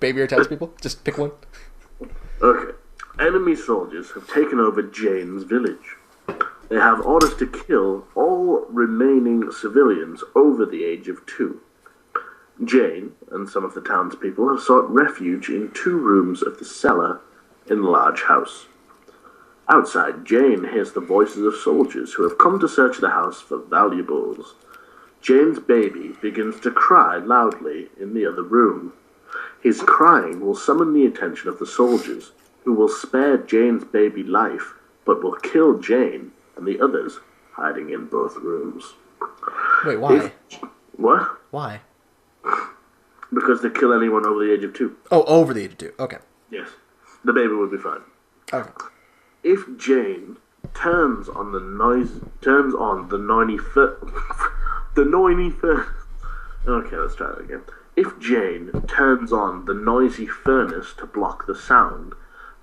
baby or townspeople? Just pick one. Okay. Enemy soldiers have taken over Jane's village. They have orders to kill all remaining civilians over the age of 2. Jane and some of the townspeople have sought refuge in 2 rooms of the cellar in the large house. Outside, Jane hears the voices of soldiers who have come to search the house for valuables. Jane's baby begins to cry loudly in the other room. His crying will summon the attention of the soldiers, who will spare Jane's baby life, but will kill Jane and the others hiding in both rooms. Wait, why? What? Why? Because they kill anyone over the age of 2. Oh, over the age of 2. Okay. Yes. The baby would be fine. Okay. If Jane turns on the 91st... Okay, let's try that again. If Jane turns on the noisy furnace to block the sound,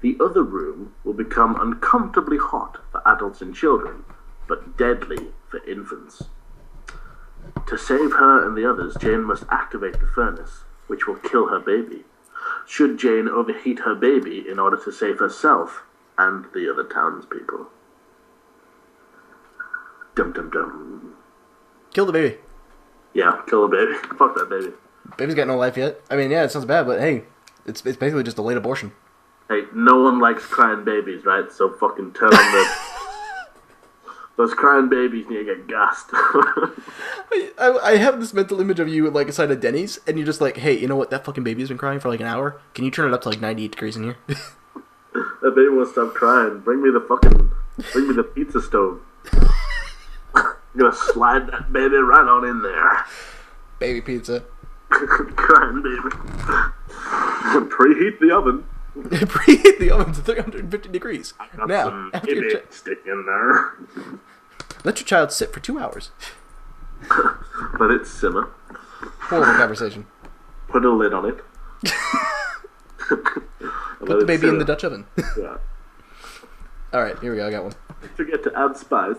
the other room will become uncomfortably hot for adults and children, but deadly for infants. To save her and the others, Jane must activate the furnace, which will kill her baby. Should Jane overheat her baby in order to save herself and the other townspeople? Dum dum dum. Kill the baby. Yeah, kill the baby. Fuck that baby. Baby's got no life yet. I mean, yeah, it sounds bad, but hey, it's basically just a late abortion. Hey, no one likes crying babies, right? So fucking turn on the... Those crying babies need to get gassed. I have this mental image of you like inside a Denny's, and you're just like, hey, you know what? That fucking baby has been crying for like an hour. Can you turn it up to like 98 degrees in here? That baby won't stop crying. Bring me the pizza stove. I'm gonna slide that baby right on in there. Baby pizza. Crying baby. Preheat the oven. Preheat the oven to 350 degrees. I got now, some stick in there. Let your child sit for 2 hours. Let it simmer. Horrible conversation. Put a lid on it. Put the baby in the Dutch oven. Yeah. Alright, here we go, I got one. Don't forget to add spice.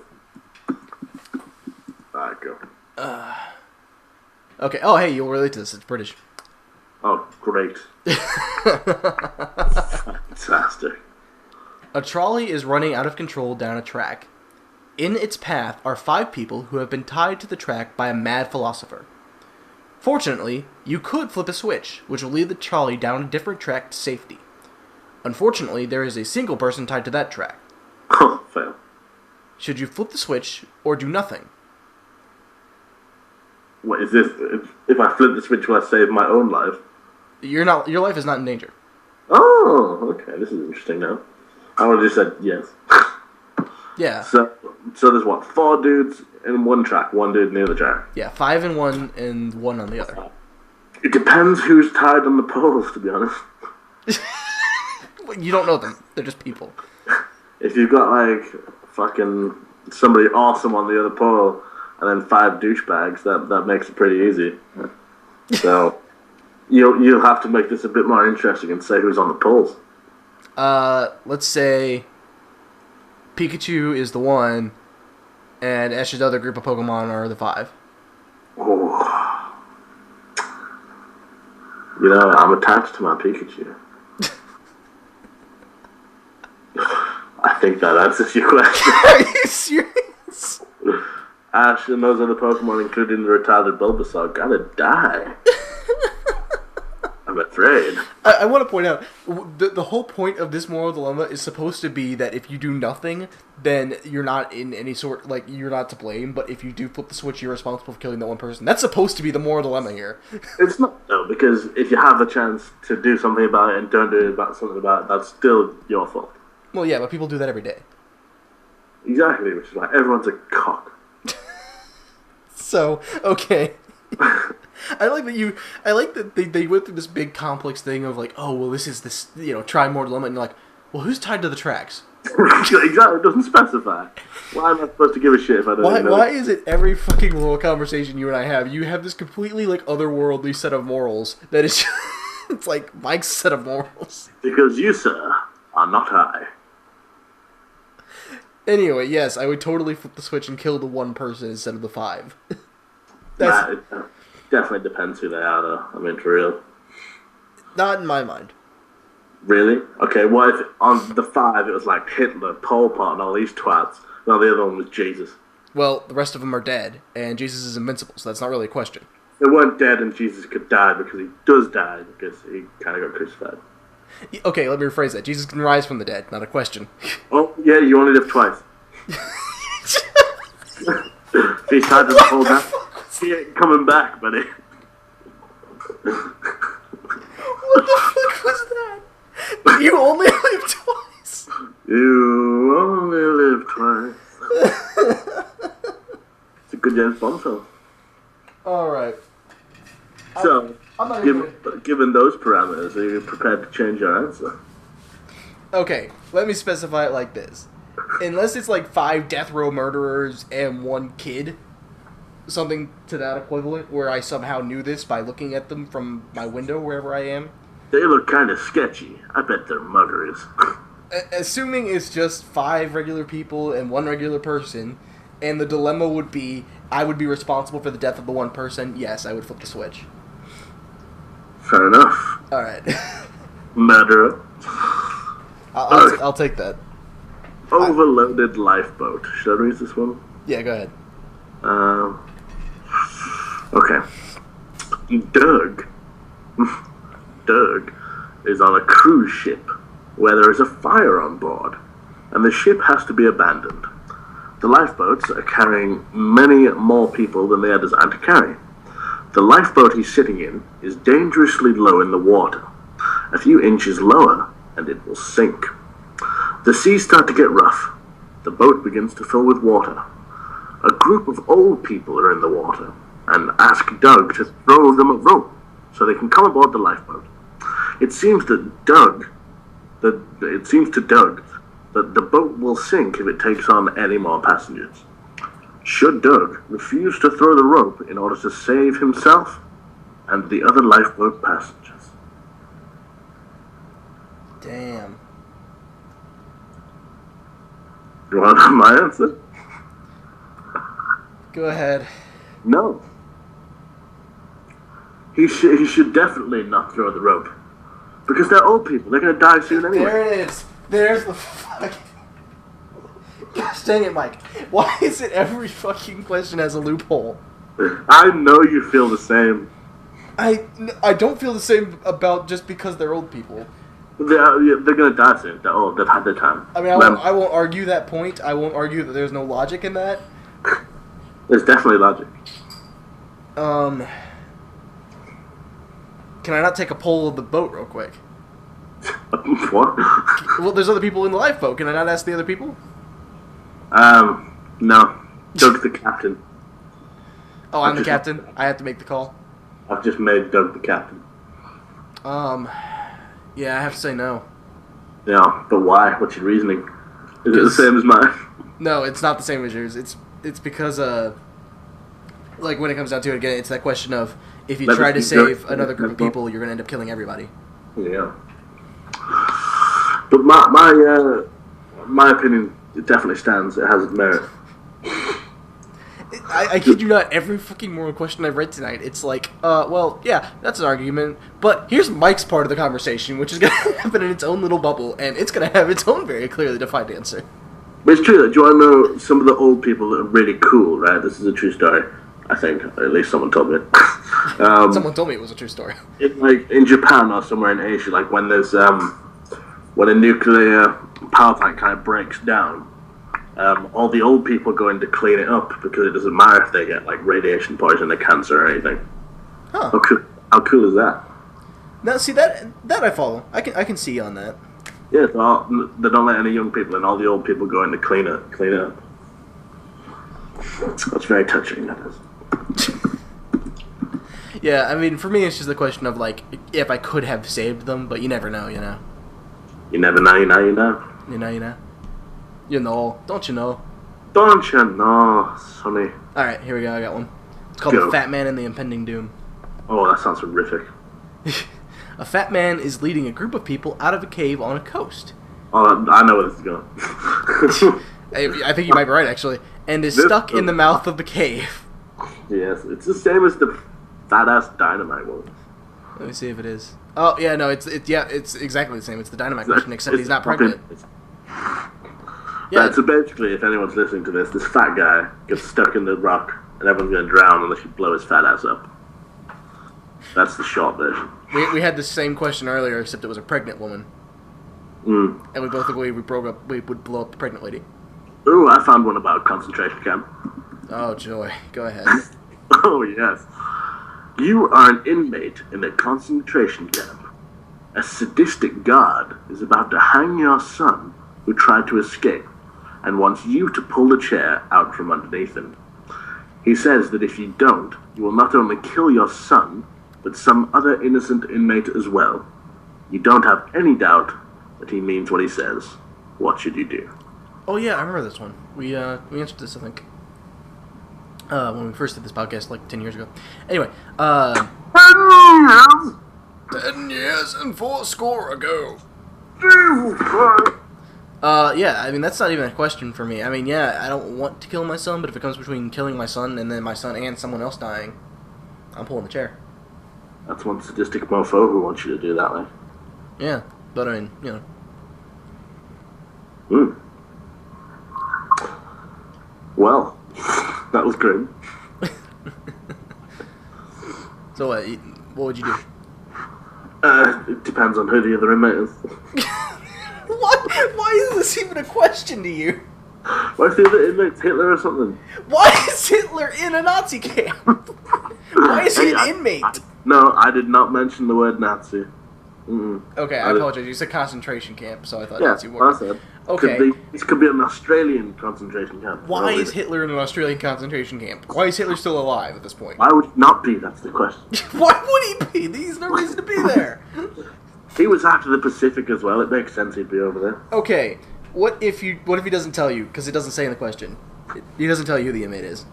Alright, go. Okay, oh hey, you'll relate to this, it's British. Oh, great. Fantastic. A trolley is running out of control down a track. In its path are 5 people who have been tied to the track by a mad philosopher. Fortunately, you could flip a switch, which will lead the trolley down a different track to safety. Unfortunately, there is a single person tied to that track. Oh, fail. Should you flip the switch, or do nothing? What is this? If I flip the switch, will I save my own life? Your life is not in danger. Oh, okay. This is interesting now. I would have just said yes. Yeah. So there's what? 4 dudes in one track, 1 dude in the other track. Yeah, 5 in one and 1 on the other. It depends who's tied on the poles, to be honest. You don't know them. They're just people. If you've got like fucking somebody awesome on the other pole and then 5 douchebags, that makes it pretty easy. So you'll have to make this a bit more interesting and say who's on the poles. Let's say Pikachu is the 1, and Ash's other group of Pokemon are the 5. Oh. You know, I'm attached to my Pikachu. I think that answers your question. Are you serious? Ash and those other Pokemon, including the retarded Bulbasaur, gotta die. I'm afraid. I want to point out, the whole point of this moral dilemma is supposed to be that if you do nothing, then you're not in any sort, like, you're not to blame, but if you do flip the switch, you're responsible for killing that one person. That's supposed to be the moral dilemma here. It's not, though, because if you have the chance to do something about it and don't do something about it, that's still your fault. Well, yeah, but people do that every day. Exactly, which is why everyone's a cock. So, okay. I like that they went through this big complex thing of like, oh, well, this is this, try more dilemma, and you're like, well, who's tied to the tracks? Exactly, it doesn't specify. Why am I supposed to give a shit if I don't know? Why is it every fucking moral conversation you and I have, you have this completely, like, otherworldly set of morals that is, it's like Mike's set of morals. Because you, sir, are not I. Anyway, yes, I would totally flip the switch and kill the 1 person instead of the 5. It definitely depends who they are, though. I mean, for real. Not in my mind. Really? Okay, what if on the 5 it was like Hitler, Pol Pot, and all these twats, and the other one was Jesus? Well, the rest of them are dead, and Jesus is invincible, so that's not really a question. They weren't dead and Jesus could die because he does die because he kind of got crucified. Okay, let me rephrase that. Jesus can rise from the dead, not a question. Oh, yeah, you only live twice. He's tried to hold that. He ain't coming back, buddy. What the fuck was that? You only live twice. You only live twice. It's a good James Bond film. Alright. So, given those parameters, are you prepared to change your answer? Okay, let me specify it like this. Unless it's like 5 death row murderers and 1 kid, something to that equivalent, where I somehow knew this by looking at them from my window wherever I am. They look kind of sketchy. I bet they're murderers. Assuming it's just 5 regular people and 1 regular person, and the dilemma would be, I would be responsible for the death of the 1 person, yes, I would flip the switch. Fair enough. Alright. Murderer. I'll take that. Overloaded lifeboat. Should I read this one? Yeah, go ahead. Okay. Doug is on a cruise ship where there is a fire on board, and the ship has to be abandoned. The lifeboats are carrying many more people than they are designed to carry. The lifeboat he's sitting in is dangerously low in the water. A few inches lower, and it will sink. The seas start to get rough. The boat begins to fill with water. A group of old people are in the water and ask Doug to throw them a rope so they can come aboard the lifeboat. It seems to Doug that the boat will sink if it takes on any more passengers. Should Doug refuse to throw the rope in order to save himself and the other lifeboat passengers? Damn. You want to know my answer? Go ahead. No. He should definitely not throw the rope. Because they're old people. They're going to die soon anyway. There it is. There's the fucking... Gosh dang it, Mike. Why is it every fucking question has a loophole? I know you feel the same. I don't feel the same about just because they're old people. They're going to die soon. They're old. They've had their time. I mean, I won't argue that point. I won't argue that there's no logic in that. There's definitely logic. Can I not take a poll of the boat real quick? What? Well, there's other people in the lifeboat. Can I not ask the other people? No. Doug's the captain. Oh, I'm the captain? I have to make the call? I've just made Doug the captain. Yeah, I have to say no. Yeah, but why? What's your reasoning? Is it the same as mine? No, it's not the same as yours. It's because, like, when it comes down to it, again, it's that question of, if you try to save another group of people, you're going to end up killing everybody. Yeah. But my opinion, it definitely stands. It has merit. I kid you not, every fucking moral question I've read tonight, it's like, well, yeah, that's an argument, but here's Mike's part of the conversation, which is going to happen in its own little bubble, and it's going to have its own very clearly defined answer. But it's true. Do you want to know some of the old people that are really cool, right? This is a true story, I think. At least someone told me it. Someone told me it was a true story. In Japan or somewhere in Asia, like when there's, when a nuclear power plant kind of breaks down, all the old people go in to clean it up because it doesn't matter if they get like radiation poison or cancer or anything. Huh. How cool is that? Now, see, that I follow. I can see on that. Yeah, they don't let any young people in. All the old people go in to clean it up. That's very touching, that is. Yeah, I mean, for me, it's just a question of, like, if I could have saved them, but you never know, you know? You never know, you know, you know. You know, you know. You know. Don't you know? Don't you know, sonny. Alright, here we go, I got one. It's called The Fat Man and the Impending Doom. Oh, that sounds horrific. A fat man is leading a group of people out of a cave on a coast. Oh, I know where this is going. I think you might be right, actually. And is stuck in the mouth of the cave. Yes, it's the same as the fat-ass dynamite one. Let me see if it is. Oh yeah, no, it's exactly the same. It's the dynamite question, except he's not pregnant. Yeah. So basically, if anyone's listening to this fat guy gets stuck in the rock, and everyone's gonna drown unless you blow his fat ass up. That's the short version. We had the same question earlier, except it was a pregnant woman. Mm. And we both agreed we would blow up the pregnant lady. Ooh, I found one about a concentration camp. Oh joy, go ahead. Oh yes. You are an inmate in a concentration camp. A sadistic guard is about to hang your son who tried to escape and wants you to pull the chair out from underneath him. He says that if you don't, you will not only kill your son, but some other innocent inmate as well. You don't have any doubt that he means what he says. What should you do? Oh yeah, I remember this one. We answered this, I think, when we first did this podcast like 10 years ago. Anyway, 10 years? 10 years and 4 ago. Yeah, I mean, that's not even a question for me. I mean, yeah, I don't want to kill my son, but if it comes between killing my son and then my son and someone else dying, I'm pulling the chair. That's one sadistic mofo who wants you to do that way. Yeah, but I mean, you know. Hmm. Well, that was grim. So what would you do? It depends on who the other inmate is. What? Why is this even a question to you? What if the other inmate's Hitler or something? Why is Hitler in a Nazi camp? Why is he an inmate? No, I did not mention the word Nazi. Mm-mm. Okay, I apologize. You said concentration camp, so I thought yeah, Nazi what war. I said. Okay. This could be an Australian concentration camp. Why is Hitler in an Australian concentration camp? Why is Hitler still alive at this point? Why would he not be? That's the question. Why would he be? There's no reason to be there. He was after the Pacific as well. It makes sense he'd be over there. Okay, what if he doesn't tell you? Because it doesn't say in the question. He doesn't tell you who the inmate is.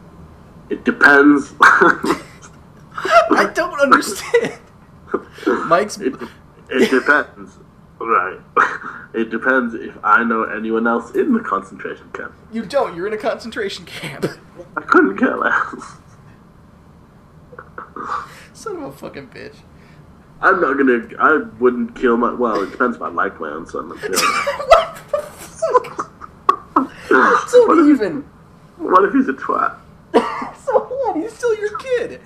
It depends. I don't understand. Mike's. It depends. Right. It depends if I know anyone else in the concentration camp. You don't. You're in a concentration camp. I couldn't care less. Son of a fucking bitch. I'm not gonna. I wouldn't kill my. Well, it depends if I like my own son. What the fuck? So even. What if he's a twat? So what? He's still your kid.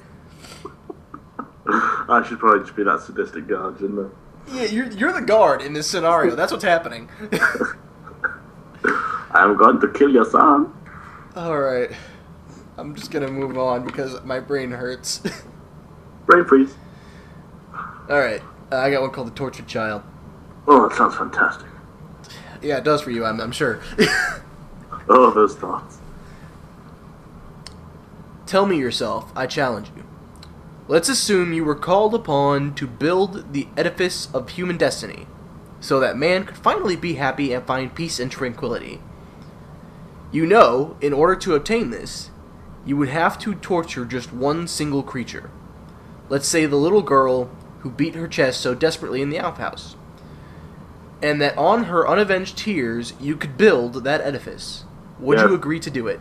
I should probably just be that sadistic guard, shouldn't I? Yeah, you're the guard in this scenario. That's what's happening. I'm going to kill your son. Alright. I'm just gonna move on because my brain hurts. Brain freeze. Alright. I got one called The Tortured Child. Oh, that sounds fantastic. Yeah, it does for you, I'm sure. Oh, those thoughts. Tell me yourself, I challenge you. Let's assume you were called upon to build the edifice of human destiny, so that man could finally be happy and find peace and tranquility. You know, in order to obtain this, you would have to torture just one single creature. Let's say the little girl who beat her chest so desperately in the outhouse. And that on her unavenged tears, you could build that edifice. Would you agree to do it?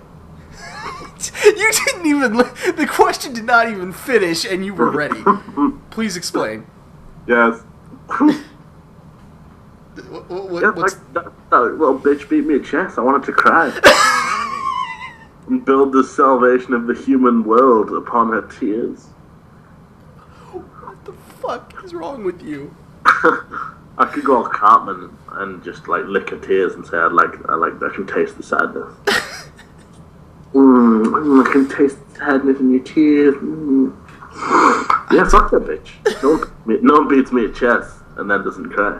You didn't even... The question did not even finish, and you were ready. Please explain. Yes. What's... That little bitch beat me a chest. I wanted to cry. And build the salvation of the human world upon her tears. What the fuck is wrong with you? I could go all Cartman and just like lick her tears and say I can taste the sadness. I can taste the sadness in your tears. Yeah, fuck that bitch. No one beats me at chess and then doesn't cry.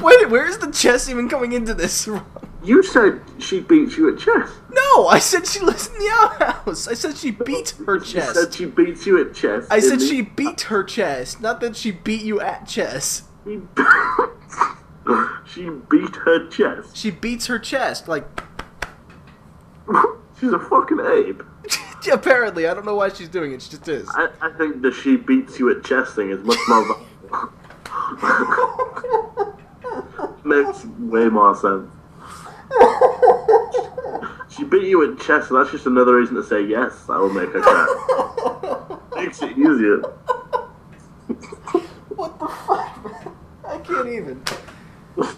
Wait, where is the chess even coming into this? You said she beats you at chess. No, I said she lives in the outhouse. I said she beat her chest. You said she beats you at chess. I said she beat her chest, not that she beat you at chess. She beat her chest. She beats her chest, like... She's a fucking ape. Apparently, I don't know why she's doing it, she just is. I think the she beats you at chess thing is much more... Makes way more sense. She beat you at chess, so that's just another reason to say yes, I will make her cry. Makes it easier. can't even.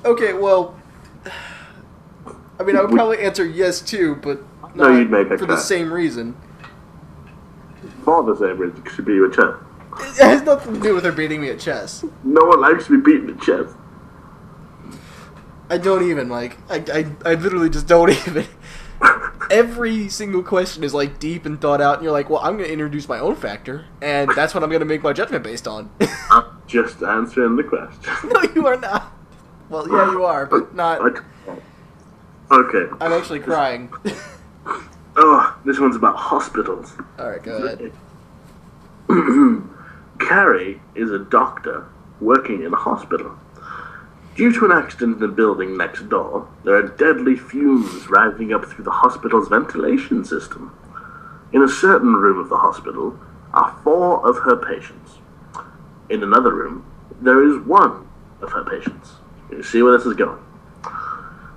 Okay, well, I mean, I would probably answer yes too, but not you'd make a for the cut. same reason. For the same reason, it should be a chess. It has nothing to do with her beating me at chess. No one likes to be beaten at chess. I don't even, like, I literally just don't even. Every single question is, like, deep and thought out, and you're like, well, I'm going to introduce my own factor, and that's what I'm going to make my judgment based on. I'm just answering the question. No, you are not. Well, yeah, you are, but not... Okay. I'm actually crying. Oh, this one's about hospitals. Alright, go ahead. Carrie is a doctor working in a hospital. Due to an accident in the building next door, there are deadly fumes rising up through the hospital's ventilation system. In a certain room of the hospital are 4 of her patients. In another room, there is 1 of her patients. You see where this is going?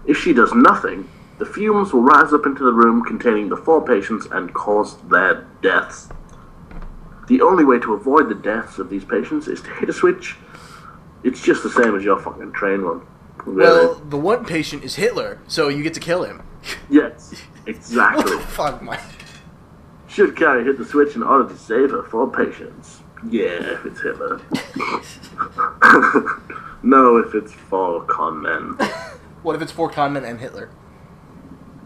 If she does nothing, the fumes will rise up into the room containing the 4 patients and cause their deaths. The only way to avoid the deaths of these patients is to hit a switch. It's just the same as your fucking train one. Really. Well, the one patient is Hitler, so you get to kill him. Yes, exactly. What the fuck, Mike? Should Carrie hit the switch in order to save her 4 patients? Yeah, if it's Hitler. No, if it's 4 con men. What if it's 4 con men and Hitler?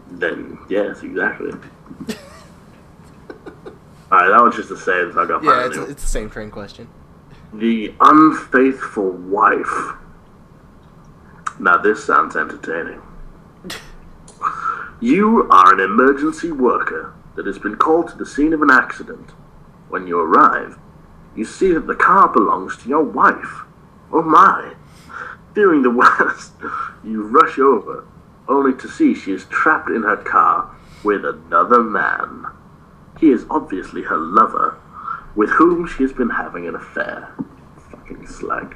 Then, yes, exactly. Alright, that one's just the same, so I got Yeah, it's the same train question. The unfaithful wife. Now this sounds entertaining. You are an emergency worker that has been called to the scene of an accident. When you arrive, you see that the car belongs to your wife. Oh my. Fearing the worst, you rush over, only to see she is trapped in her car with another man. He is obviously her lover, with whom she has been having an affair. Fucking slag.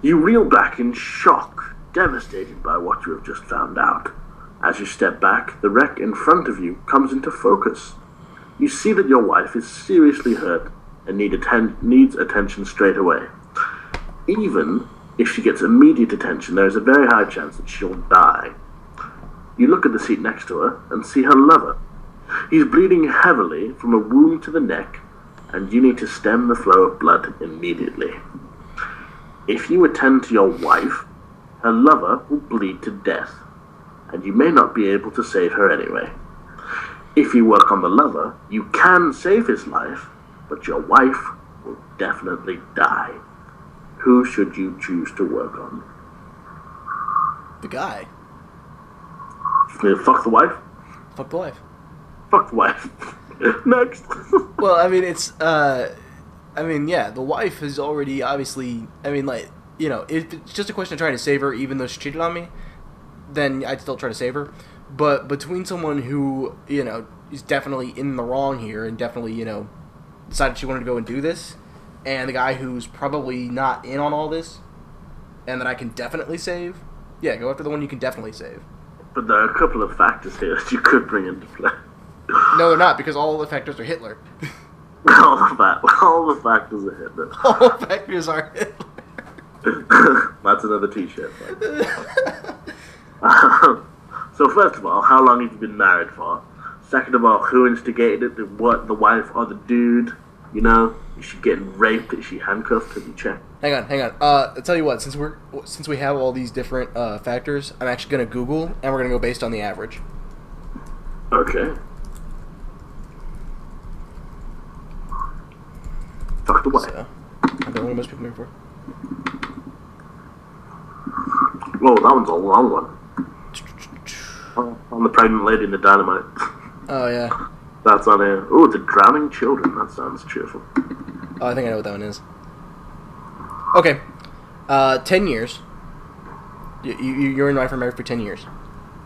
You reel back in shock, devastated by what you have just found out. As you step back, the wreck in front of you comes into focus. You see that your wife is seriously hurt and needs attention straight away. Even if she gets immediate attention, there is a very high chance that she'll die. You look at the seat next to her and see her lover. He's bleeding heavily from a wound to the neck, and you need to stem the flow of blood immediately. If you attend to your wife, her lover will bleed to death, and you may not be able to save her anyway. If you work on the lover, you can save his life, but your wife will definitely die. Who should you choose to work on? The guy. Fuck the wife? Fuck the wife. Fuck the wife. Next. Well, I mean, yeah, the wife is already obviously, if it's just a question of trying to save her, even though she cheated on me, then I'd still try to save her. But between someone who, is definitely in the wrong here and definitely, decided she wanted to go and do this, and the guy who's probably not in on all this, and that I can definitely save, yeah, go after the one you can definitely save. But there are a couple of factors here that you could bring into play. No, they're not, because all the factors are Hitler. all the factors are Hitler. All the factors are Hitler. That's another t-shirt. So first of all, how long have you been married for? Second of all, who instigated it? What, the wife or the dude? Is she getting raped? Is she handcuffed? Have you checked? Hang on. I'll tell you what. Since we have all these different factors, I'm actually gonna Google, and we're gonna go based on the average. Okay. Fuck the wife. So, what are most people looking for? Whoa, that one's a long one. On the pregnant lady in the dynamite. Oh yeah. That's on here. Oh, the drowning children. That sounds cheerful. Oh, I think I know what that one is. Okay. 10 years. You're in wife married for 10 years.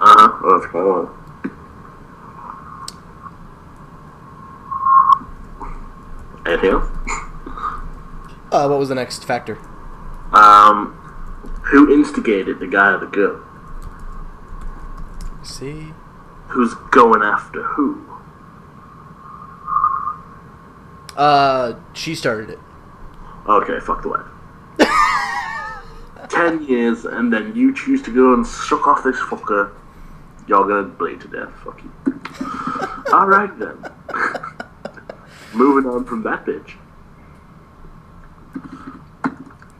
Uh-huh. Oh, that's quite a while. Anything else? What was the next factor? Who instigated the guy or the girl? See? Who's going after who? She started it. Okay, fuck the wife. 10 years, and then you choose to go and suck off this fucker, you're gonna bleed to death. Fuck you. Alright then. Moving on from that bitch.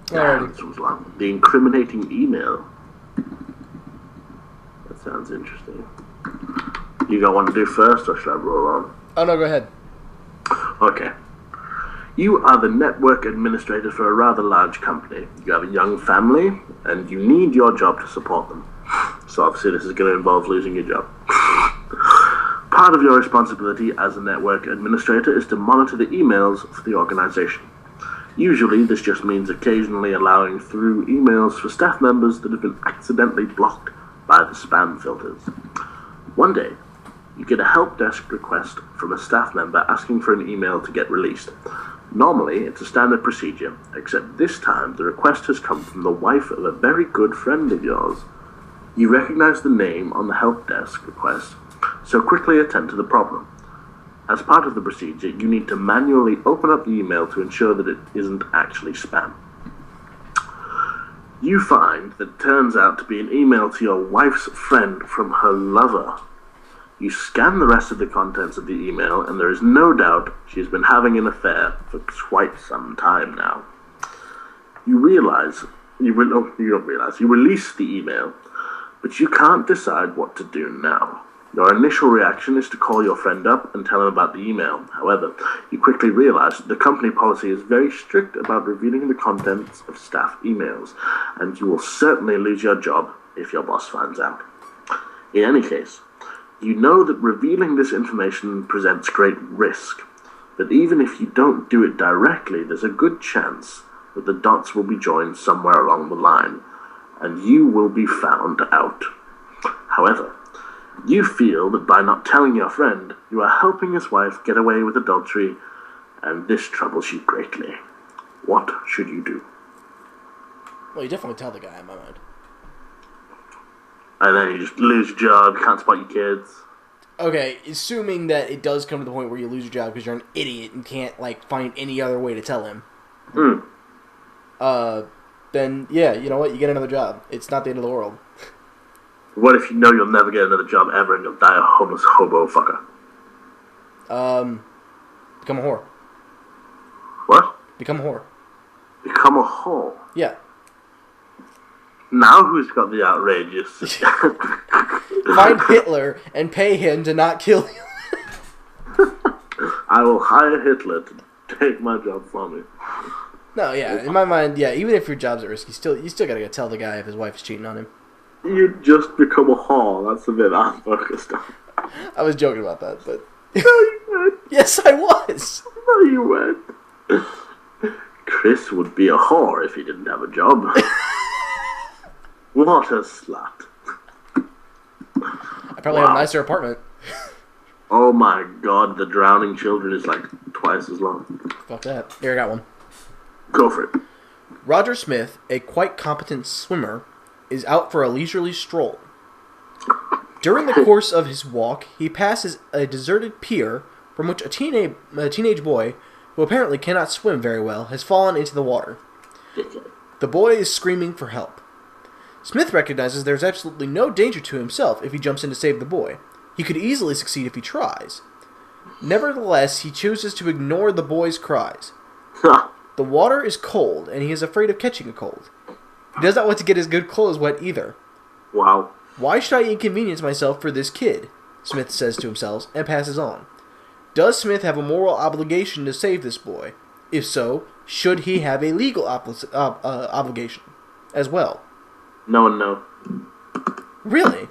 Alrighty. This was long. The incriminating email. That sounds interesting. You got one to do first, or should I roll on? Oh, no, go ahead. Okay. You are the network administrator for a rather large company. You have a young family, and you need your job to support them. So obviously this is going to involve losing your job. Part of your responsibility as a network administrator is to monitor the emails for the organization. Usually this just means occasionally allowing through emails for staff members that have been accidentally blocked by the spam filters. One day, you get a help desk request from a staff member asking for an email to get released. Normally, it's a standard procedure, except this time the request has come from the wife of a very good friend of yours. You recognize the name on the help desk request, so quickly attend to the problem. As part of the procedure, you need to manually open up the email to ensure that it isn't actually spam. You find that it turns out to be an email to your wife's friend from her lover. You scan the rest of the contents of the email, and there is no doubt she's been having an affair for quite some time now. You release the email, but you can't decide what to do now. Your initial reaction is to call your friend up and tell him about the email. However, you quickly realize that the company policy is very strict about revealing the contents of staff emails, and you will certainly lose your job if your boss finds out. In any case, you know that revealing this information presents great risk, but even if you don't do it directly, there's a good chance that the dots will be joined somewhere along the line, and you will be found out. However, you feel that by not telling your friend, you are helping his wife get away with adultery, and this troubles you greatly. What should you do? Well, you definitely tell the guy, in my mind. And then you just lose your job, you can't support your kids. Okay, assuming that it does come to the point where you lose your job because you're an idiot and can't, find any other way to tell him. Then, yeah, you know what? You get another job. It's not the end of the world. What if you know you'll never get another job ever and you'll die a homeless hobo fucker? Become a whore. What? Become a whore. Become a whore? Yeah. Now who's got the outrageous? Find Hitler and pay him to not kill you. I will hire Hitler to take my job from me. No, yeah, in my mind, yeah, even if your job's at risk, you still gotta go tell the guy if his wife is cheating on him. You just become a whore. That's the bit I'm focused on. I was joking about that, but... No, you weren't. Yes, I was! No, you weren't. Chris would be a whore if he didn't have a job. What a slut. I probably have a nicer apartment. Oh my god, the drowning children is twice as long. Fuck that. Here, I got one. Go for it. Roger Smith, a quite competent swimmer, is out for a leisurely stroll. During the course of his walk, he passes a deserted pier from which a teenage boy, who apparently cannot swim very well, has fallen into the water. The boy is screaming for help. Smith recognizes there's absolutely no danger to himself if he jumps in to save the boy. He could easily succeed if he tries. Nevertheless, he chooses to ignore the boy's cries. The water is cold, and he is afraid of catching a cold. He does not want to get his good clothes wet either. Wow. Why should I inconvenience myself for this kid? Smith says to himself, and passes on. Does Smith have a moral obligation to save this boy? If so, should he have a legal obligation as well? No one knows. Really?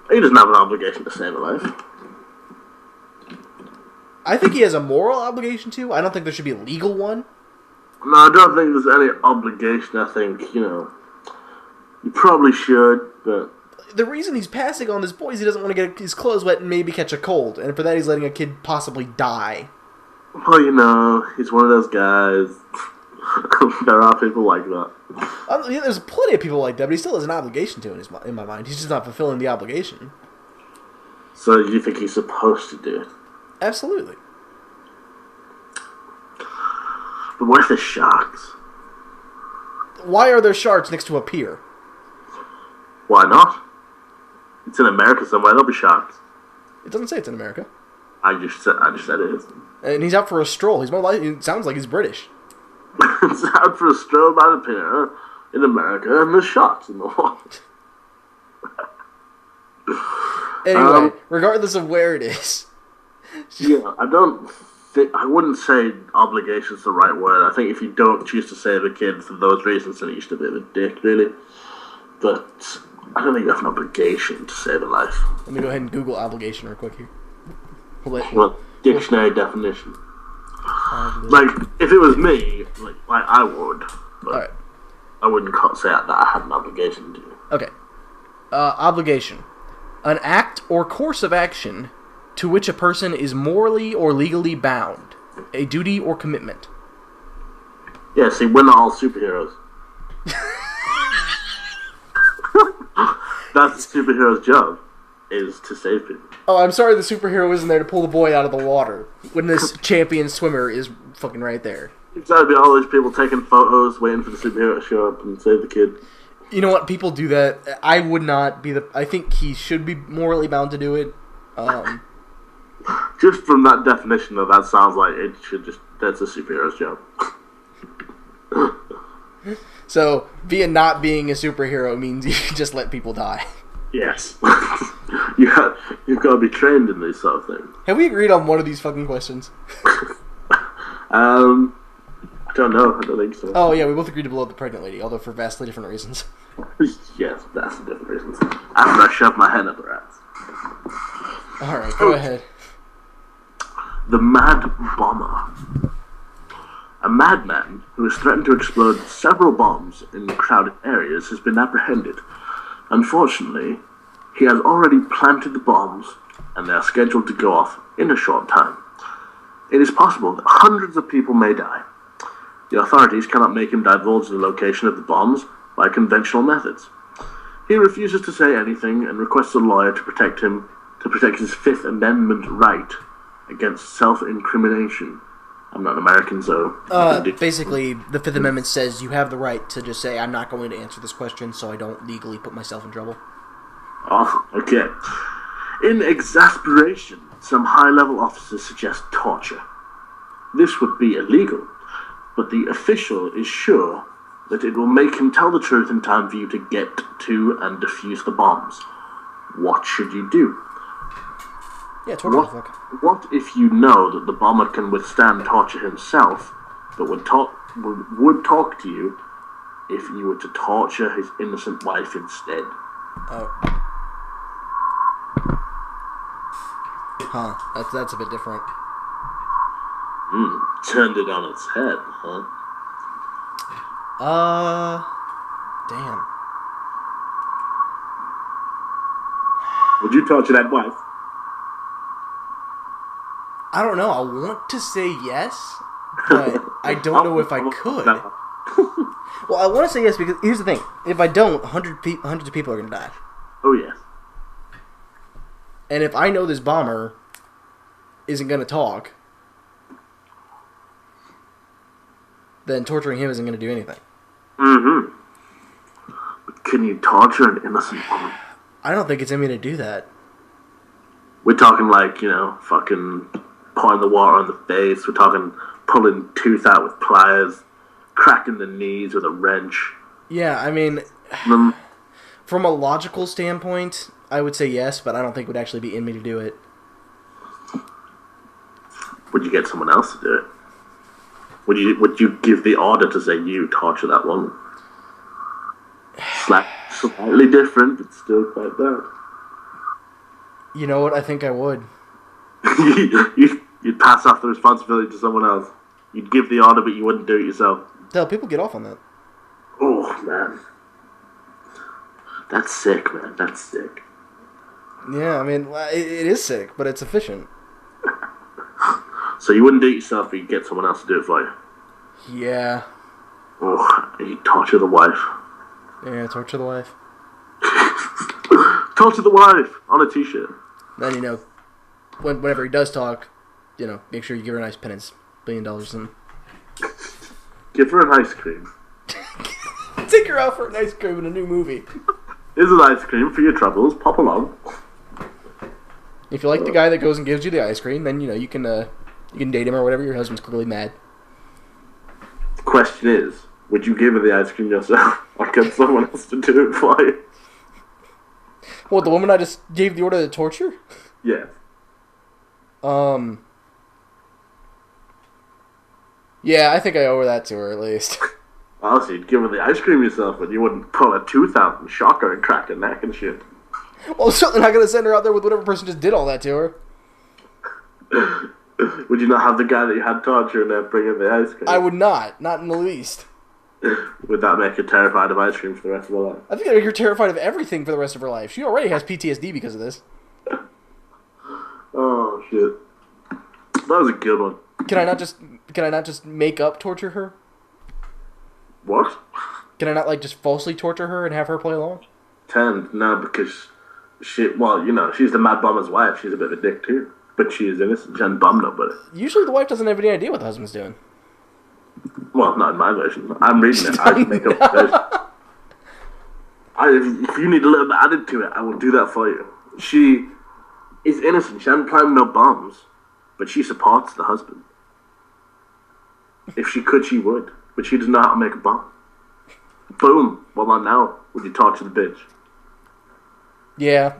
He doesn't have an obligation to save a life. I think he has a moral obligation to. I don't think there should be a legal one. No, I don't think there's any obligation. I think, you probably should, but... The reason he's passing on this boy is he doesn't want to get his clothes wet and maybe catch a cold. And for that, he's letting a kid possibly die. Well, he's one of those guys. There are people like that. There's plenty of people like that, but he still has an obligation to in my mind. He's just not fulfilling the obligation. So you think he's supposed to do it? Absolutely. But what if there's sharks? why are there sharks next to a pier? Why not? It's in America somewhere. There'll be sharks. It doesn't say it's in America. I just said it is. And he's out for a stroll. He's more likely. It sounds like he's British. It's out for a stroll by the pier in America, and there's sharks in the water. Anyway, regardless of where it is. Yeah, I wouldn't say obligation's the right word. I think if you don't choose to save a kid for those reasons, then you're just a bit of a dick, really. But I don't think you have an obligation to save a life. Let me go ahead and Google obligation real quick here. Well, dictionary definition. Like, if it was me, like I would. But alright. I wouldn't say that I had an obligation to. Okay. Obligation. An act or course of action to which a person is morally or legally bound. A duty or commitment. Yeah, see, we're not all superheroes. That's the superhero's job, is to save people. Oh, I'm sorry the superhero isn't there to pull the boy out of the water when this champion swimmer is fucking right there. It's gotta be all these people taking photos, waiting for the superhero to show up and save the kid. You know what? People do that. I would not be I think he should be morally bound to do it. Just from that definition, though, that sounds like it should that's a superhero's job. So, not being a superhero means you can just let people die. Yes. You've got to be trained in these sort of things. Have we agreed on one of these fucking questions? I don't know. I don't think so. Oh, yeah, we both agreed to blow up the pregnant lady, although for vastly different reasons. Yes, vastly different reasons. After I shoved my head up her ass. Alright, go ahead. The Mad Bomber. A madman who has threatened to explode several bombs in crowded areas has been apprehended. Unfortunately, he has already planted the bombs, and they are scheduled to go off in a short time. It is possible that hundreds of people may die. The authorities cannot make him divulge the location of the bombs by conventional methods. He refuses to say anything and requests a lawyer to protect his Fifth Amendment right against self-incrimination. I'm not an American, so... basically, the Fifth Amendment says you have the right to just say, I'm not going to answer this question, so I don't legally put myself in trouble. Awesome, okay. In exasperation, some high-level officers suggest torture. This would be illegal, but the official is sure that it will make him tell the truth in time for you to get to and defuse the bombs. What should you do? Yeah, torture. What if you know that the bomber can withstand torture himself, but would talk to you if you were to torture his innocent wife instead? Oh. Huh. That's a bit different. Turned it on its head, huh? Damn. Would you torture that wife? I don't know. I want to say yes, but I don't know if I could. Well, I want to say yes because here's the thing: if I don't, hundreds of people are gonna die. Oh yes. And if I know this bomber isn't gonna talk, then torturing him isn't gonna do anything. Mm-hmm. Can you torture an innocent woman? I don't think it's in me to do that. We're talking like, fucking pouring the water on the face. We're talking pulling tooth out with pliers, cracking the knees with a wrench. Yeah, I mean, from a logical standpoint, I would say yes, but I don't think it would actually be in me to do it. Would you get someone else to do it? Would you give the order to say you torture that woman? Slightly different, but still quite bad. You know what? I think I would. You'd pass off the responsibility to someone else. You'd give the order, but you wouldn't do it yourself. Hell, people get off on that. Oh, man. That's sick, man. That's sick. Yeah, I mean, it is sick, but it's efficient. So you wouldn't do it yourself, but you'd get someone else to do it for you? Yeah. Oh, you'd torture the wife. Yeah, torture the wife. Torture the wife! On a t-shirt. Then, whenever he does talk, make sure you give her a nice penance. $1 billion in. Give her an ice cream. Take her out for an ice cream in a new movie. Here's an ice cream for your troubles. Pop along. If you like the guy that goes and gives you the ice cream, then you can date him or whatever. Your husband's clearly mad. The question is, would you give her the ice cream yourself, or get someone else to do it for you? What, the woman I just gave the order to torture? Yeah. Yeah, I think I owe that to her at least. Honestly, you'd give her the ice cream yourself, but you wouldn't pull a tooth out and shock her and crack her neck and shit. Well, I'm certainly not going to send her out there with whatever person just did all that to her. Would you not have the guy that you had torture and then bring in the ice cream? I would not. Not in the least. Would that make her terrified of ice cream for the rest of her life? I think that would make her terrified of everything for the rest of her life. She already has PTSD because of this. Oh, shit. That was a good one. Can I not just make up torture her? What? Can I not, just falsely torture her and have her play along? No, because she's the Mad Bomber's wife. She's a bit of a dick, too. But she is innocent. She hasn't bombed nobody. Usually the wife doesn't have any idea what the husband's doing. Well, not in my version. I'm reading it. I just make up the version. If you need a little bit added to it, I will do that for you. She is innocent. She hasn't planted no bombs. But she supports the husband. If she could, she would. But she doesn't know how to make a bomb. Boom. Well, not now. Would you torture the bitch? Yeah.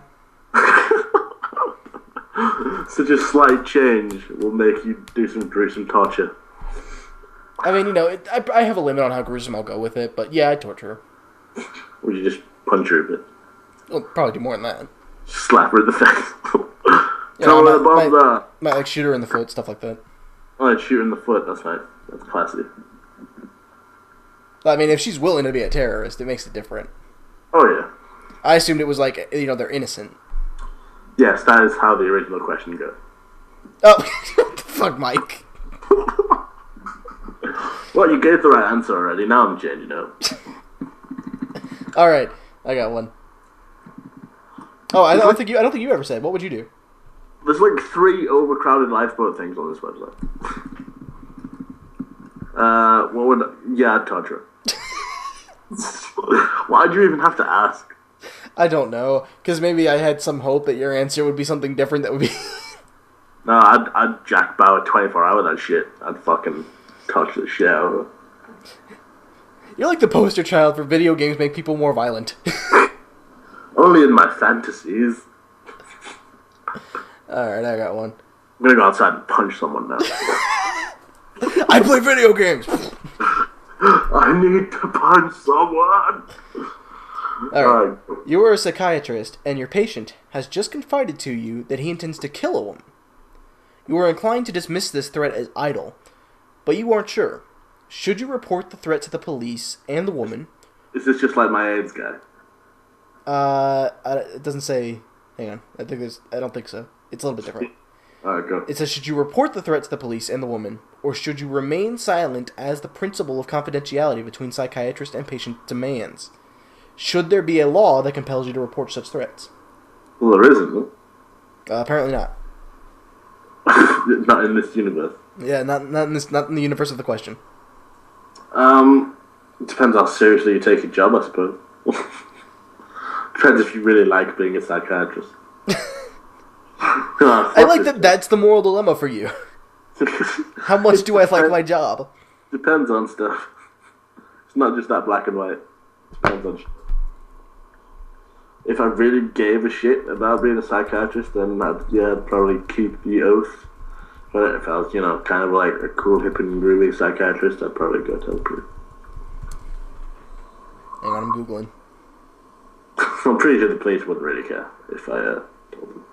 Such a slight change will make you do some gruesome torture. I mean, I have a limit on how gruesome I'll go with it, but yeah, I'd torture her. Would you just punch her a bit? Well, probably do more than that. Slap her in the face. Yeah, Tell her where the bombs are. Might shoot her in the foot, stuff like that. Oh, I'd shoot her in the foot. That's nice. That's classy. I mean, if she's willing to be a terrorist, it makes it different. Oh, yeah. I assumed it was they're innocent. Yes, that is how the original question goes. Oh, what the fuck, Mike? Well, you gave the right answer already. Now I'm changing it. All right, I got one. Oh, I don't think you ever said. What would you do? There's 3 overcrowded lifeboat things on this website. I'd torture. Why'd you even have to ask? I don't know, because maybe I had some hope that your answer would be something different that would be... No, I'd jack bow at 24 hour that shit. I'd fucking touch the shit out of it. You're like the poster child for video games make people more violent. Only in my fantasies. Alright, I got one. I'm gonna go outside and punch someone now. I play video games! I need to punch someone! Alright. You are a psychiatrist, and your patient has just confided to you that he intends to kill a woman. You are inclined to dismiss this threat as idle, but you aren't sure. Should you report the threat to the police and the woman? Is this just like my AIDS guy? It doesn't say... Hang on. I don't think so. It's a little bit different. Alright, go. It says, should you report the threat to the police and the woman, or should you remain silent as the principle of confidentiality between psychiatrist and patient demands? Should there be a law that compels you to report such threats? Well, there isn't. Apparently not. Not in this universe. Yeah, not in the universe of the question. It depends how seriously you take your job, I suppose. Depends if you really like being a psychiatrist. I like that that's the moral dilemma for you. How much do I like my job? Depends on stuff. It's not just that black and white. Depends on shit. If I really gave a shit about being a psychiatrist, then I'd probably keep the oath. But if I was, kind of like a cool, hip and groovy psychiatrist, I'd probably go tell the police. Hang on, I'm Googling. I'm pretty sure the police wouldn't really care if I told them.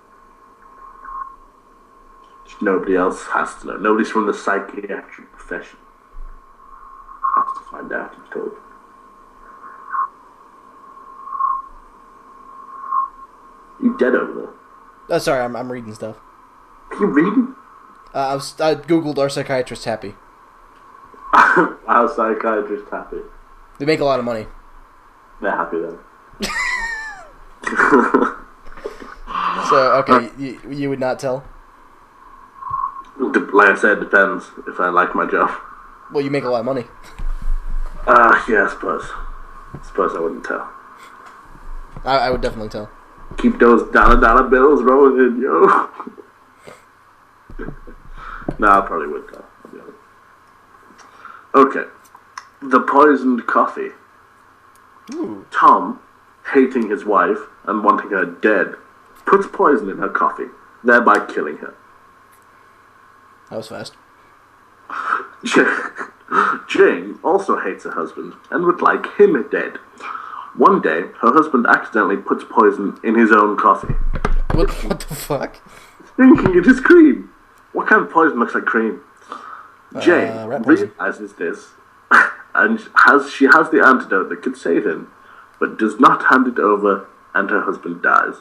Just nobody else has to know. Nobody's from the psychiatric profession has to find out if told. You dead over there? Oh, sorry, I'm reading stuff. Are you reading? I googled, are psychiatrists happy? Our psychiatrists happy. They make a lot of money. They're happy then. So, okay, you would not tell? Like I said, depends if I like my job. Well, you make a lot of money. Yeah, I suppose. Suppose I wouldn't tell. I would definitely tell. Keep those dollar bills rolling, yo. No, I probably would tell. I'll be honest. Okay. The poisoned coffee. Ooh. Tom, hating his wife and wanting her dead, puts poison in her coffee, thereby killing her. That was fast. Jane also hates her husband and would like him dead. One day, her husband accidentally puts poison in his own coffee. What the fuck? Thinking it is cream. What kind of poison looks like cream? Jane realizes this and she has the antidote that could save him, but does not hand it over, and her husband dies.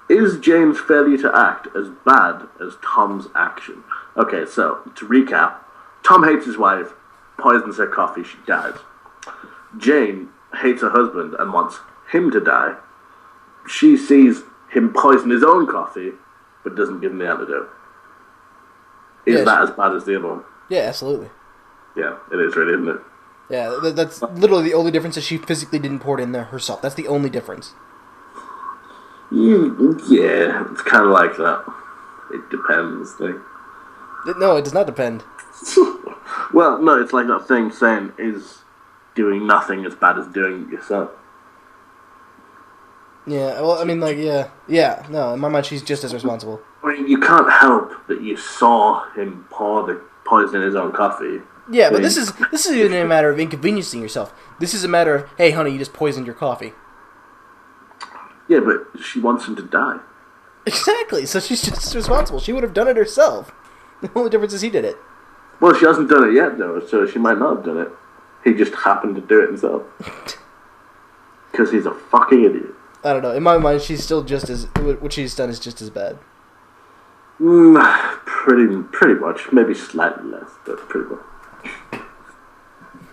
Is Jane's failure to act as bad as Tom's action? Okay, so, to recap, Tom hates his wife, poisons her coffee, she dies. Jane hates her husband and wants him to die. She sees him poison his own coffee, but doesn't give him the antidote. Is that as bad as the other one? Yeah, absolutely. Yeah, it is really, isn't it? Yeah, that's literally the only difference, is she physically didn't pour it in there herself. That's the only difference. Yeah, it's kind of like that. It depends thing. No, it does not depend. Well, no, it's like that thing saying, is doing nothing as bad as doing it yourself? Yeah, well, I mean, like, yeah, no, in my mind, she's just as responsible. I mean, you can't help that you saw him pour the poison in his own coffee. Yeah, but this isn't even a matter of inconveniencing yourself. This is a matter of, hey, honey, you just poisoned your coffee. Yeah, but she wants him to die. Exactly, so she's just as responsible. She would have done it herself. The only difference is he did it. Well, she hasn't done it yet, though, so she might not have done it. He just happened to do it himself. Because he's a fucking idiot. I don't know. In my mind, she's still just as... What she's done is just as bad. Pretty much. Maybe slightly less, but pretty much.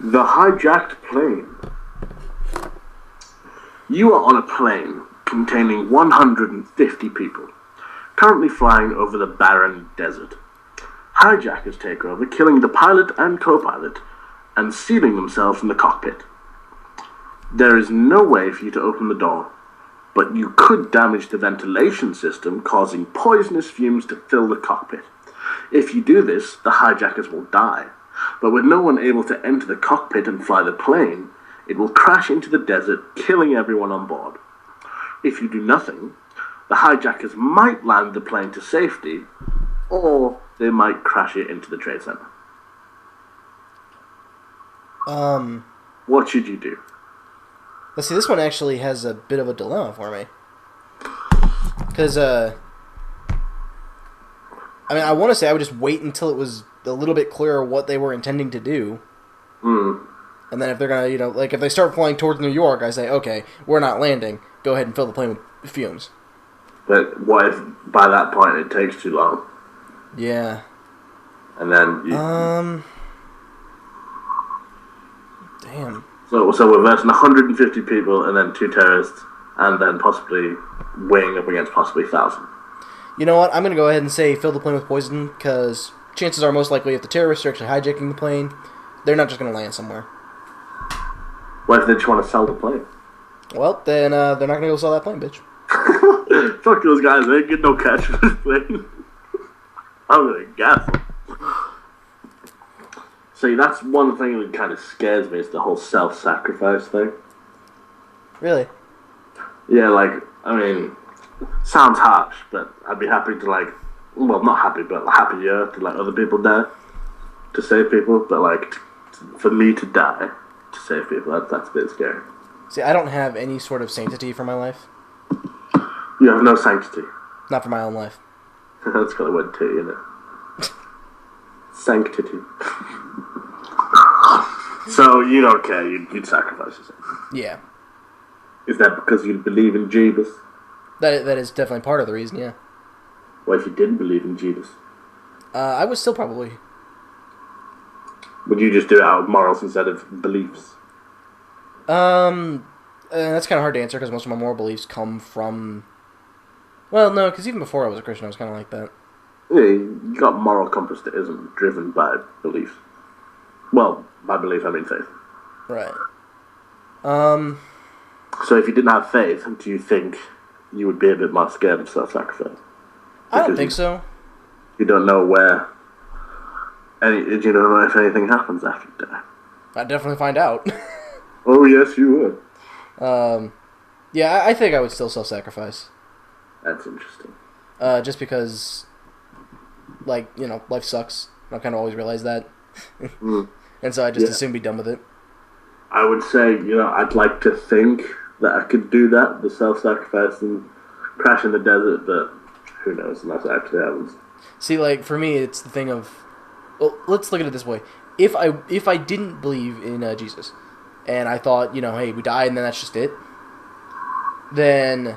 The hijacked plane. You are on a plane containing 150 people, currently flying over the barren desert. Hijackers take over, killing the pilot and co-pilot, and sealing themselves in the cockpit. There is no way for you to open the door, but you could damage the ventilation system, causing poisonous fumes to fill the cockpit. If you do this, the hijackers will die, but with no one able to enter the cockpit and fly the plane, it will crash into the desert, killing everyone on board. If you do nothing, the hijackers might land the plane to safety, or they might crash it into the Trade Center. What should you do? Let's see, this one actually has a bit of a dilemma for me. Because, I mean, I want to say I would just wait until it was a little bit clearer what they were intending to do. And then if they're going to, like, if they start flying towards New York, I say, okay, we're not landing. Go ahead and fill the plane with fumes. But what if by that point it takes too long? Yeah. And then damn. So we're versing 150 people and then 2 terrorists, and then possibly weighing up against possibly 1,000. You know what? I'm going to go ahead and say fill the plane with poison, because chances are most likely if the terrorists are actually hijacking the plane, they're not just going to land somewhere. What if they just want to sell the plane? Well, then they're not going to go sell that plane, bitch. Fuck those guys, they ain't get no cash for this plane. I'm going to gas them. See, that's one thing that kind of scares me, is the whole self-sacrifice thing. Really? Yeah, like, I mean, sounds harsh, but I'd be happy to, like, well, not happy, but happier to let other people die, to save people, but, like, for me to die to save people, that's a bit scary. See, I don't have any sort of sanctity for my life. You have no sanctity. Not for my own life. That's got a word too, isn't it? Sanctity. So, you don't care, you'd sacrifice yourself. Yeah. Is that because you believe in Jesus? That is definitely part of the reason, yeah. What if you didn't believe in Jesus? I would still probably... Would you just do it out of morals instead of beliefs? That's kind of hard to answer, because most of my moral beliefs come from... Well, no, because even before I was a Christian, I was kind of like that. Yeah, you got moral compass that isn't driven by belief. Well, by belief I mean faith. Right. Um, So if you didn't have faith, do you think you would be a bit more scared of self-sacrifice? I don't think so. You don't know where. You don't know if anything happens after you die. I'd definitely find out. Oh yes, you would. Yeah, I think I would still self-sacrifice. That's interesting. Just because, like, life sucks. I kind of always realize that. And so I just assume be done with it. I would say, I'd like to think that I could do that, the self-sacrifice and crash in the desert, but who knows unless it actually happens. See, like, for me, it's the thing of... Well, let's look at it this way. If I didn't believe in Jesus, and I thought, hey, we die and then that's just it, then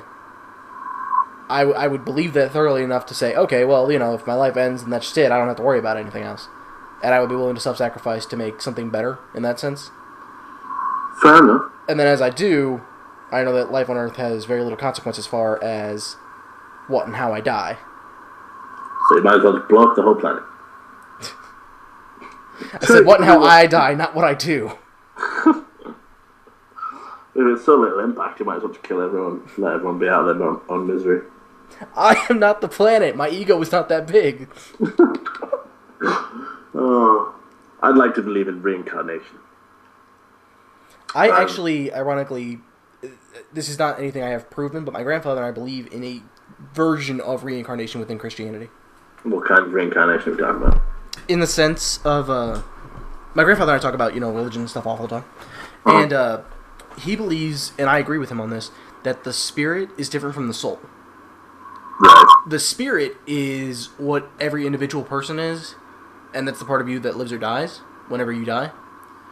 I would believe that thoroughly enough to say, okay, well, if my life ends and that's just it, I don't have to worry about anything else. And I would be willing to self-sacrifice to make something better in that sense. Fair enough. And then as I do, I know that life on Earth has very little consequence as far as what and how I die. So you might as well just blow up the whole planet. I said what and how I die, not what I do. If it's so little impact, you might as well just kill everyone, let everyone be out of their own misery. I am not the planet. My ego is not that big. Oh, I'd like to believe in reincarnation. I actually, ironically, this is not anything I have proven, but my grandfather and I believe in a version of reincarnation within Christianity. What kind of reincarnation are we talking about? In the sense of, my grandfather and I talk about, religion and stuff all the time. And he believes, and I agree with him on this, that the spirit is different from the soul. Right. The spirit is what every individual person is, and that's the part of you that lives or dies whenever you die.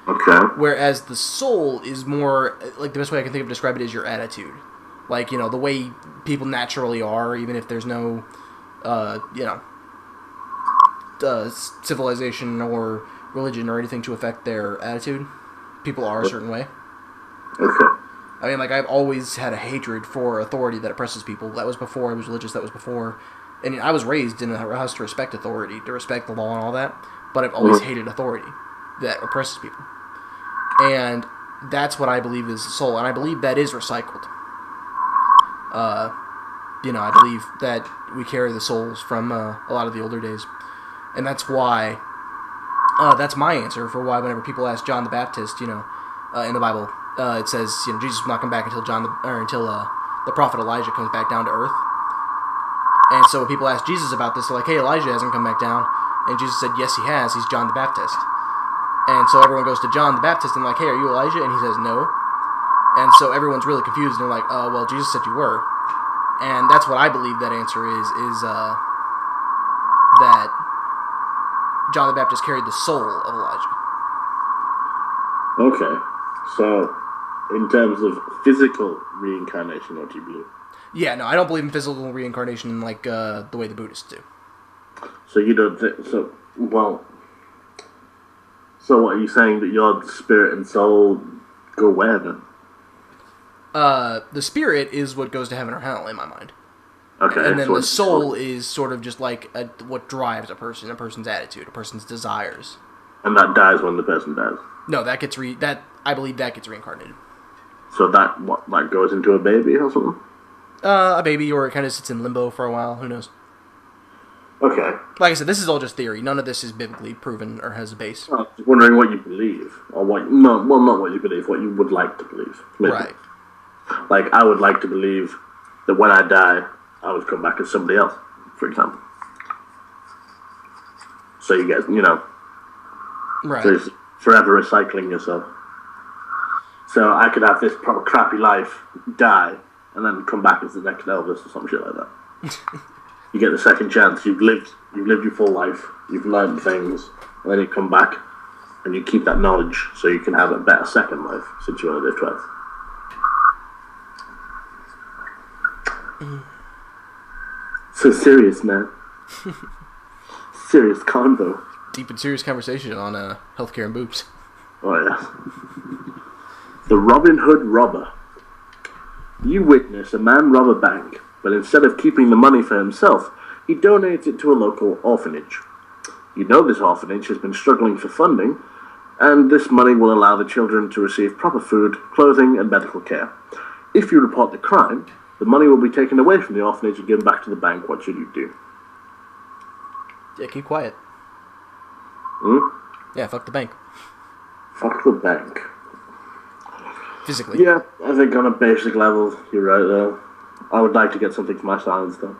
Okay. Whereas the soul is more, like, the best way I can think of to describe it is your attitude. Like, the way people naturally are, even if there's no, civilization or religion or anything to affect their attitude. People are a certain way. Okay. I mean, like, I've always had a hatred for authority that oppresses people. That was before I was religious. That was before... And I was raised in a house to respect authority, to respect the law and all that. But I've always hated authority that oppresses people. And that's what I believe is the soul. And I believe that is recycled. I believe that we carry the souls from a lot of the older days. And that's why... that's my answer for why whenever people ask John the Baptist, in the Bible... it says, Jesus will not come back until the prophet Elijah comes back down to earth. And so when people ask Jesus about this, they're like, hey, Elijah hasn't come back down. And Jesus said, yes, he has. He's John the Baptist. And so everyone goes to John the Baptist and like, hey, are you Elijah? And he says, no. And so everyone's really confused. And they're like, well, Jesus said you were. And that's what I believe that answer is that John the Baptist carried the soul of Elijah. Okay. So, in terms of physical reincarnation, what do you believe? Yeah, no, I don't believe in physical reincarnation like the way the Buddhists do. So you don't think... So what are you saying, that your spirit and soul go where, then? The spirit is what goes to heaven or hell, in my mind. Okay. And then the soul is sort of just like what drives a person's attitude, a person's desires. And that dies when the person dies? No, I believe that gets reincarnated. So that goes into a baby or something? A baby, or it kind of sits in limbo for a while. Who knows? Okay. Like I said, this is all just theory. None of this is biblically proven or has a base. I was wondering what you believe, or not what you believe, what you would like to believe. Maybe. Right. Like, I would like to believe that when I die, I would come back as somebody else, for example. So you guys, Right. So it's forever recycling yourself. So I could have this crappy life, die, and then come back as the next Elvis or some shit like that. You get the second chance. You've lived your full life. You've learned things, and then you come back, and you keep that knowledge so you can have a better second life since you only live twice. So serious, man. Serious convo. Deep and serious conversation on healthcare and boobs. Oh, yes. The Robin Hood robber. You witness a man rob a bank, but instead of keeping the money for himself, he donates it to a local orphanage. You know this orphanage has been struggling for funding, and this money will allow the children to receive proper food, clothing, and medical care. If you report the crime, the money will be taken away from the orphanage and given back to the bank. What should you do? Yeah, keep quiet. Hmm? Yeah, fuck the bank. Fuck the bank. Physically. Yeah, I think on a basic level, you're right there. I would like to get something for my silence, though.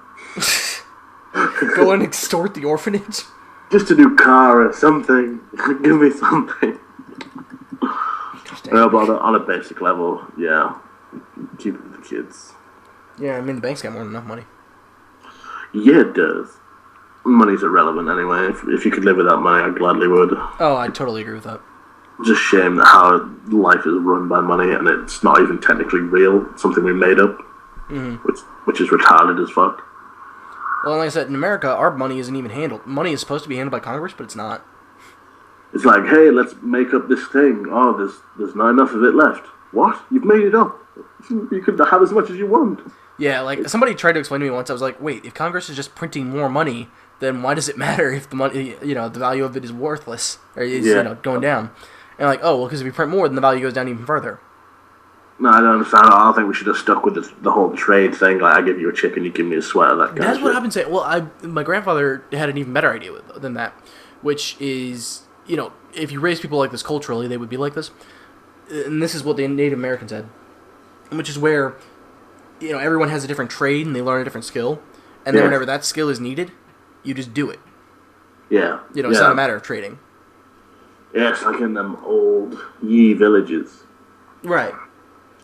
Go and extort the orphanage? Just a new car or something. Give me something. No, but on a basic level, yeah. Keep it with the kids. Yeah, I mean, the bank's got more than enough money. Yeah, it does. Money's irrelevant anyway. If you could live without money, I gladly would. Oh, I totally agree with that. It's just a shame that how life is run by money and it's not even technically real. It's something we made up. Mm-hmm. Which is retarded as fuck. Well, like I said, in America, our money isn't even handled. Money is supposed to be handled by Congress, but it's not. It's like, hey, let's make up this thing. Oh, there's not enough of it left. What? You've made it up. You could have as much as you want. Yeah, like, somebody tried to explain to me once, I was like, wait, if Congress is just printing more money, then why does it matter if the money, the value of it is worthless, or is, going down? And like, oh, well, because if we print more, then the value goes down even further. No, I don't understand. I think we should have stuck with the whole trade thing. Like, I give you a chicken, you give me a sweater. That's what I've been saying. Well, my grandfather had an even better idea than that, which is, if you raise people like this culturally, they would be like this. And this is what the Native Americans had, which is where, everyone has a different trade and they learn a different skill, and then whenever that skill is needed, you just do it. Yeah. It's not a matter of trading. Yeah, it's like in them old Yi villages. Right.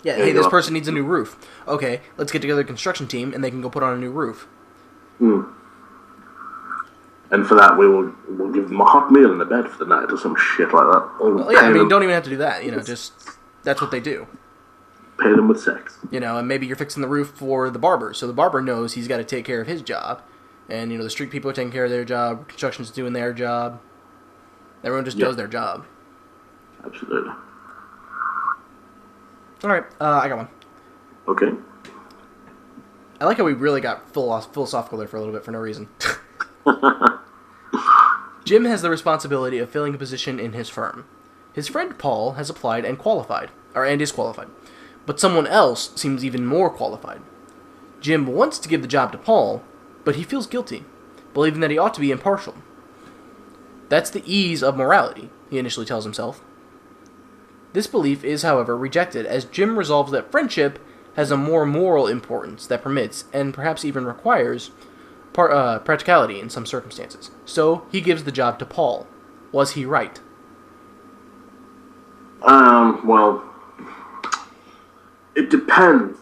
Yeah, hey, this person needs a new roof. Okay, let's get together a construction team, and they can go put on a new roof. Hmm. And for that, we'll give them a hot meal in the bed for the night or some shit like that. Well, yeah, I mean, don't even have to do that. Just that's what they do. Pay them with sex. And maybe you're fixing the roof for the barber, so the barber knows he's got to take care of his job, and the street people are taking care of their job, construction's doing their job. Everyone just does their job. Absolutely. All right, I got one. Okay. I like how we really got philosophical there for a little bit for no reason. Jim has the responsibility of filling a position in his firm. His friend Paul has applied and is qualified, but someone else seems even more qualified. Jim wants to give the job to Paul, but he feels guilty, believing that he ought to be impartial. That's the ease of morality, he initially tells himself. This belief is, however, rejected as Jim resolves that friendship has a more moral importance that permits, and perhaps even requires, practicality in some circumstances. So, he gives the job to Paul. Was he right? Well, it depends.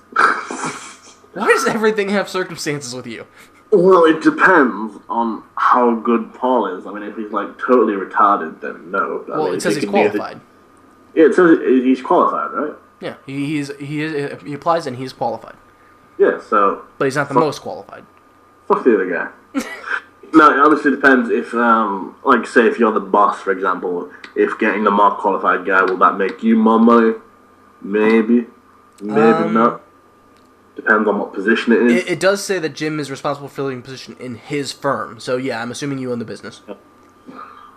Why does everything have circumstances with you? Well, it depends on how good Paul is. I mean, if he's, totally retarded, then no. It says he's qualified. Yeah, it says he's qualified, right? Yeah, he applies and he's qualified. Yeah, so... But he's not the most qualified. Fuck the other guy. No, it obviously depends if, say if you're the boss, for example, if getting the more qualified guy, will that make you more money? Maybe. Maybe not. Depends on what position it is. It does say that Jim is responsible for filling a position in his firm. So, yeah, I'm assuming you own the business.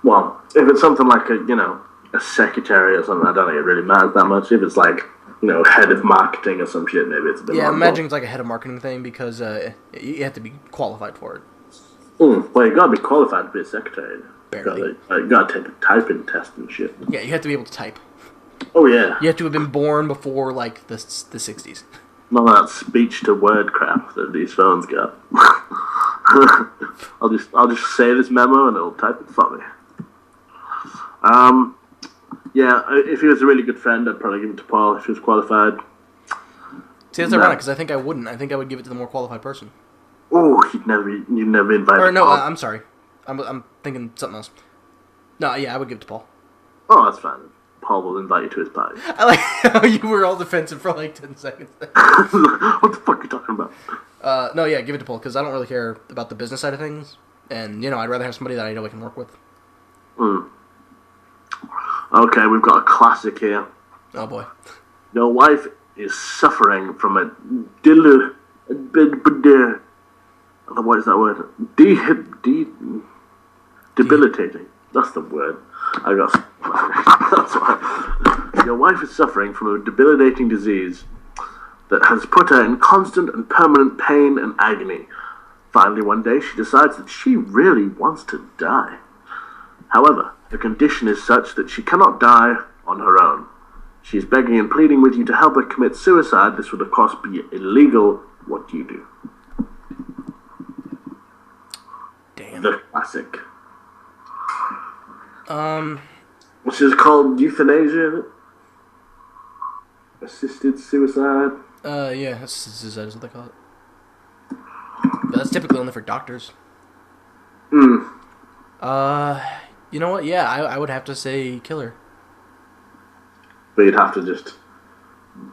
Well, if it's something like a secretary or something, I don't think it really matters that much. If it's head of marketing or some shit, maybe it's a bit more. Yeah, imagine it's like a head of marketing thing because you have to be qualified for it. Well, you gotta be qualified to be a secretary. Barely. You gotta take a typing test and shit. Yeah, you have to be able to type. Oh, yeah. You have to have been born before, the 60s. None of that speech-to-word crap that these phones got. I'll just say this memo and it'll type it for me. Yeah, if he was a really good friend, I'd probably give it to Paul if he was qualified. See, that's ironic, because I think I wouldn't. I think I would give it to the more qualified person. Oh, you'd never invite Or no, Paul. I'm sorry. I'm thinking something else. No, yeah, I would give it to Paul. Oh, that's fine. Paul will invite you to his party. I like how you were all defensive for 10 seconds there. What the fuck are you talking about? No, yeah, give it to Paul, because I don't really care about the business side of things. And, I'd rather have somebody that I know I can work with. Okay, we've got a classic here. Oh, boy. Your wife is suffering from a what is that word? Debilitating. That's the word. I got That's why. Your wife is suffering from a debilitating disease that has put her in constant and permanent pain and agony. Finally, one day, she decides that she really wants to die. However, her condition is such that she cannot die on her own. She is begging and pleading with you to help her commit suicide. This would, of course, be illegal. What do you do? Damn. The classic. Which is called euthanasia. Assisted suicide. Yeah, that's suicide is what they call it. But that's typically only for doctors. Hmm. You know what? Yeah, I would have to say killer. But you'd have to just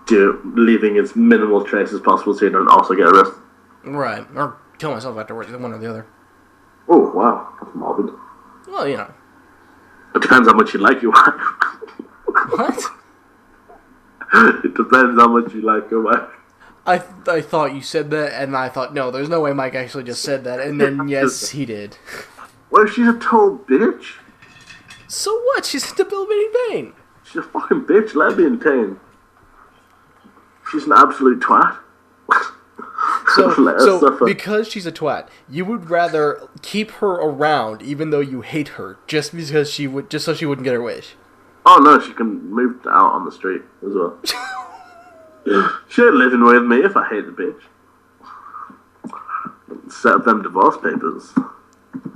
do it, leaving as minimal trace as possible so you don't also get arrested. Right. Or kill myself afterwards, one or the other. Oh, wow. That's morbid. Well, you know. It depends how much you like your wife. What? It depends how much you like your wife. I thought you said that, and I thought, no, there's no way Mike actually just said that, and then, yes, he did. Well, she's a total bitch. So what? She's in debilitating pain. She's a fucking bitch. Let her be in pain. She's an absolute twat. So because she's a twat, you would rather keep her around, even though you hate her, just so she wouldn't get her wish. Oh no, she can move out on the street as well. She ain't living with me if I hate the bitch. Set up them divorce papers.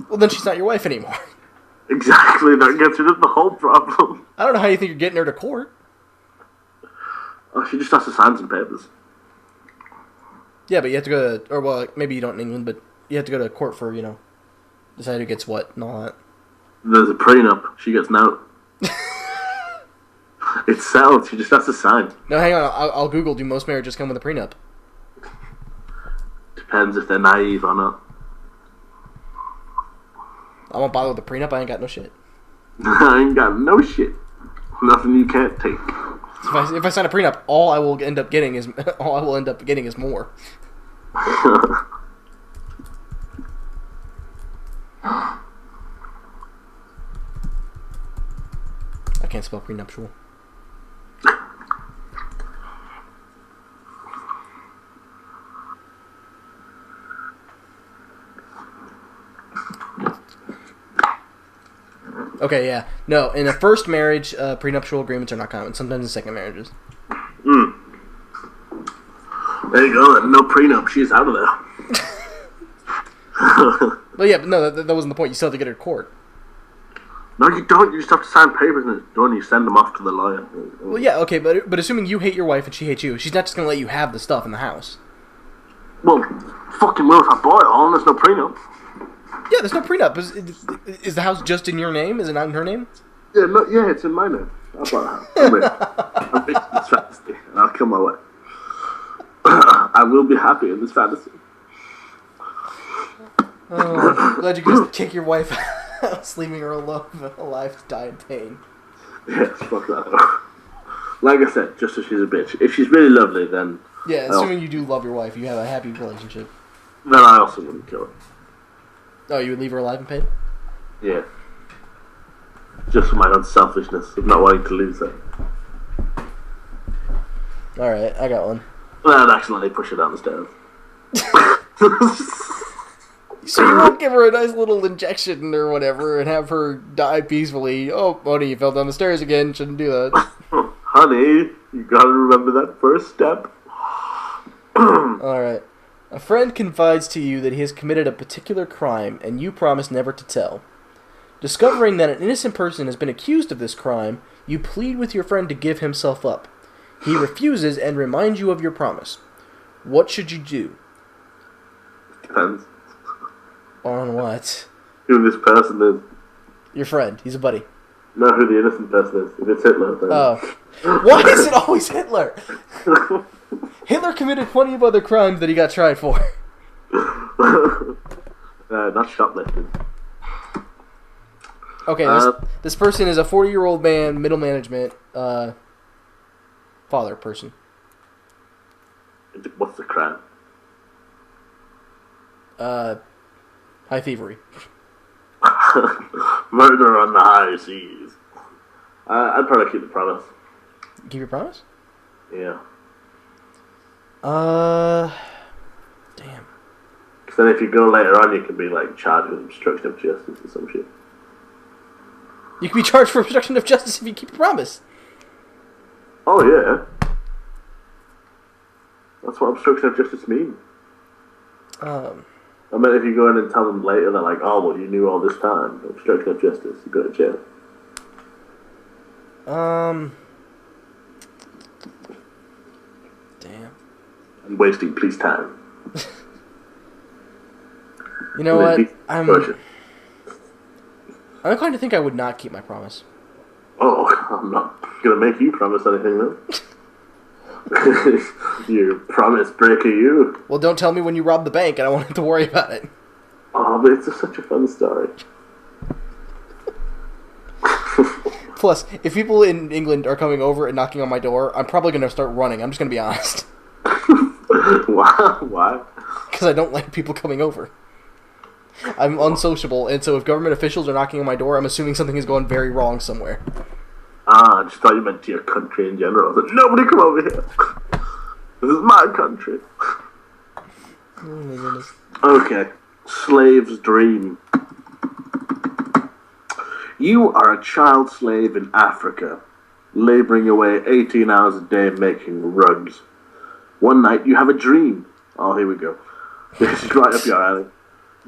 Well, then she's not your wife anymore. Exactly, that gets rid of the whole problem. I don't know how you think you're getting her to court. Oh, she just has to sign some papers. Yeah, but you have to go to, or well, maybe you don't in England, but you have to go to court for, decide who gets what and all that. There's a prenup. She gets no. It's settled. She just has to sign. No, hang on. I'll Google, do most marriages come with a prenup? Depends if they're naive or not. I won't bother with the prenup. I ain't got no shit. I ain't got no shit. Nothing you can't take. If I sign a prenup, all I will end up getting is more. I can't spell prenuptial. Okay, yeah. No, in a first marriage, prenuptial agreements are not common. Sometimes in second marriages. Hmm. There you go. No prenup. She's out of there. But yeah, but no, that wasn't the point. You still have to get her to court. No, you don't. You just have to sign papers and it's done. You send them off to the lawyer. Well, yeah, okay, but assuming you hate your wife and she hates you, she's not just going to let you have the stuff in the house. Well, fucking will if I bought it all and there's no prenup. Yeah, there's no prenup. Is the house just in your name? Is it not in her name? Yeah, no, yeah, it's in my name. I bought a house. I'm rich in this fantasy, and I'll kill my wife. I will be happy in this fantasy. Oh, glad you could just kick your wife out, leaving her alone, alive to die in pain. Yes, fuck that. Like I said, just as she's a bitch. If she's really lovely, then... Yeah, assuming you do love your wife, you have a happy relationship. Then I also wouldn't kill her. Oh, you would leave her alive in pain? Yeah. Just for my own selfishness of not wanting to lose her. Alright, I got one. Well, I'd accidentally push her down the stairs. So you won't give her a nice little injection or whatever and have her die peacefully. Oh, honey, you fell down the stairs again. Shouldn't do that. Honey, you gotta remember that first step. Alright. A friend confides to you that he has committed a particular crime, and you promise never to tell. Discovering that an innocent person has been accused of this crime, you plead with your friend to give himself up. He refuses and reminds you of your promise. What should you do? Depends. On what? Who this person is. Your friend. He's a buddy. Know who the innocent person is. If it's Hitler, then... Oh. Why is it always Hitler? Hitler committed plenty of other crimes that he got tried for. Not shoplifting. Okay, this person is a 40-year-old man, middle management, father person. What's the crime? High thievery. Murder on the high seas. I'd probably keep the promise. Keep your promise? Yeah. Damn. Because then if you go later on, you can be like charged with obstruction of justice or some shit. You can be charged for obstruction of justice if you keep your promise. Oh yeah. That's what obstruction of justice means. I mean, if you go in and tell them later, they're like, "Oh, well, you knew all this time." Obstruction of justice. You go to jail. Damn. And wasting police time. You know what? I'm inclined to think I would not keep my promise. Oh, I'm not gonna make you promise anything, though. You promise breaker, you. Well, don't tell me when you rob the bank, and I won't have to worry about it. Oh, but it's such a fun story. Plus, if people in England are coming over and knocking on my door, I'm probably going to start running. I'm just going to be honest. Why? Because I don't like people coming over. I'm unsociable, and so if government officials are knocking on my door, I'm assuming something is going very wrong somewhere. I just thought you meant to your country in general. I was like, nobody come over here. This is my country. Oh my goodness. Okay. Slave's dream. You are a child slave in Africa, laboring away 18 hours a day making rugs. One night you have a dream. Oh, here we go. This is right up your alley.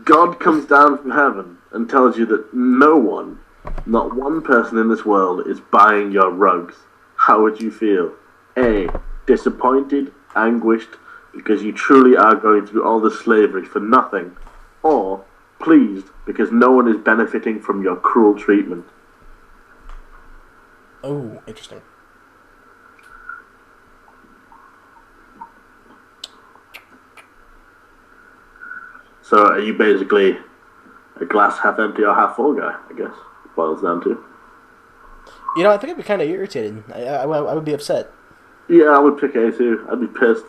God comes down from heaven and tells you that no one, not one person in this world, is buying your rugs. How would you feel? A. Disappointed, anguished, because you truly are going through all the slavery for nothing. Or pleased, because no one is benefiting from your cruel treatment. Oh, interesting. So are you basically a glass half empty or half full guy, I guess, it boils down to. You know, I think I'd be kind of irritated. I would be upset. Yeah, I would pick A too. I'd be pissed.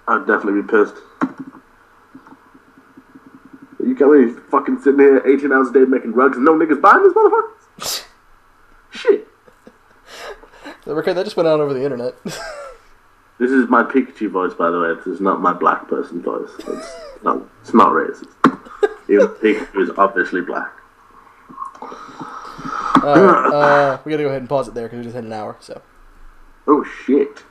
I'd definitely be pissed. You can't be fucking sitting here 18 hours a day making rugs and no niggas buying this motherfucker? Shit. That just went out over the internet. This is my Pikachu voice, by the way. This is not my black person voice. It's not racist. Even Pikachu is obviously black. We gotta go ahead and pause it there because we just had an hour, so. Oh, shit.